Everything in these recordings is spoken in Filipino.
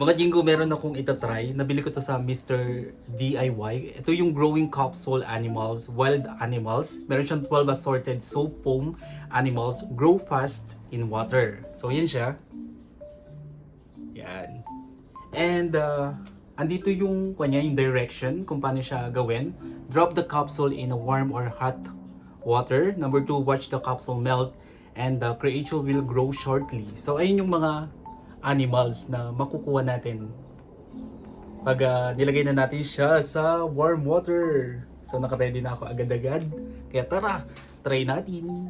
Mga Jingo, meron akong itatry. Nabili ko to sa Mr. DIY. Ito yung growing capsule animals, wild animals. Meron siyang 12 assorted soap foam animals grow fast in water. So, yan siya. Yan. And, andito yung yung direction kung paano siya gawin. Drop the capsule in a warm or hot water. Number 2, watch the capsule melt and the creature will grow shortly. So, ayun yung mga animals na makukuha natin pag nilagay na natin siya sa warm water. So naka-ready na ako agad-agad. Kaya tara, try natin.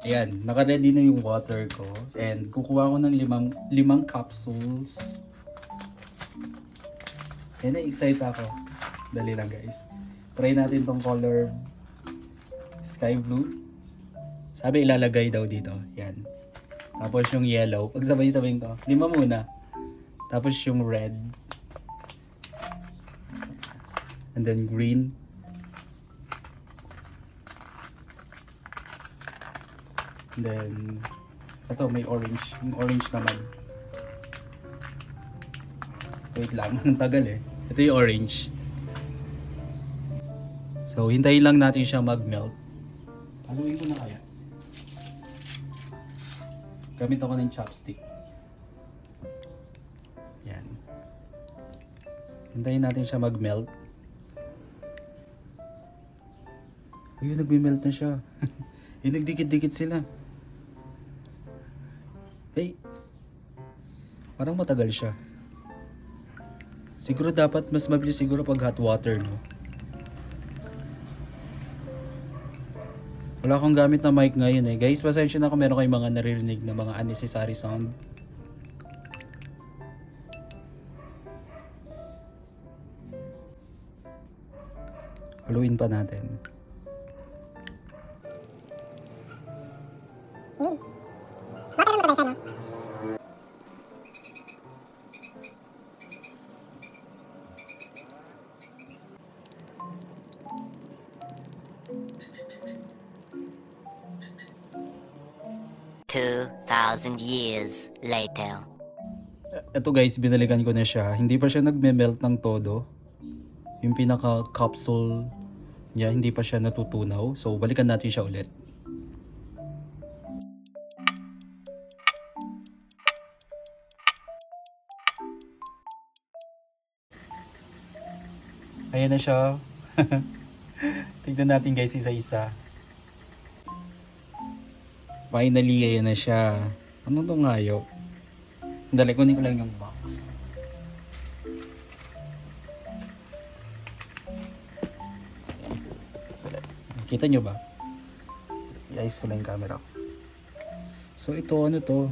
Ayan, naka-ready na yung water ko. And kukuha ko ng limang capsules. Ayan, na-excite ako. Dali lang guys. Try natin tong color sky blue. Sabi ilalagay daw dito. Yan. Tapos yung yellow. Pag sabay-sabay ko. 5 muna. Tapos yung red. And then green. And then ito may orange. Yung orange naman. Wait lang. Ang tagal eh. Ito yung orange. So hintayin lang natin siya mag-melt. Haluin ko na kaya. Gamit ako ng chopstick. Yan. Hintayin natin siya mag-melt. Ayun, nagme-melt na siya. Yung nagdikit-dikit sila. Hey! Parang matagal siya. Siguro dapat mas mabilis siguro pag hot water, no? Wala akong gamit na mic ngayon eh. Guys, pasensya na kung meron kayong mga naririnig na mga unnecessary sound. Haluin pa natin. Yun. Bakit naman matagal siya, no? $2,000 years later. Ito guys, binalikan ko na siya. Hindi pa siya nagme-melt ng todo. Yung pinaka-capsule niya, hindi pa siya natutunaw. So, balikan natin siya ulit. Ayan na siya. Tignan natin guys isa-isa. Finally, ayan na siya. Ano tong ngayo? Dali, kunin ko lang yung box. Kita nyo ba? I-ayos ko lang yung camera. So ito, ano to?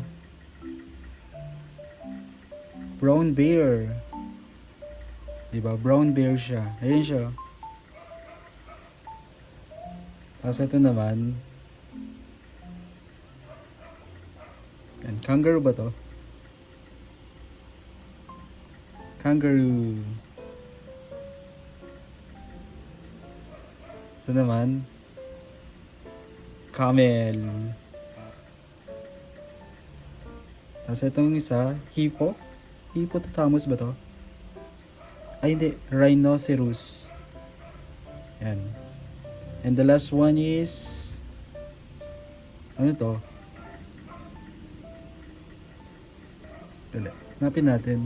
Brown bear. Diba? Brown bear siya. Ayan siya. Tapos ito naman. Yan. Kangaroo ba to? Kangaroo. Ito naman. Camel. Tapos itong isa, hippo. Hippopotamus ba to? Ay hindi, rhinoceros. Yan. And the last one is ano to? Dali, hanapin natin.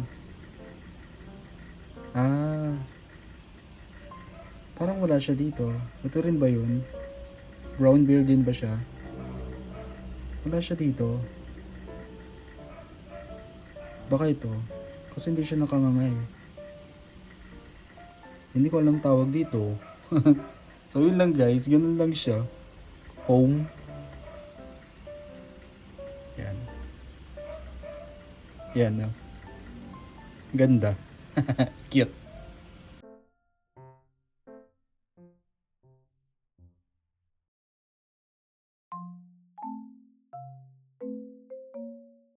Parang wala siya dito. Ito rin ba yun? Brown bear din ba siya? Wala siya dito. Baka ito. Kasi hindi siya nakanganga eh. Hindi ko alam tawag dito. So yun lang guys. Ganun lang siya. Foam. Yan. Yan. Ganda. Cute.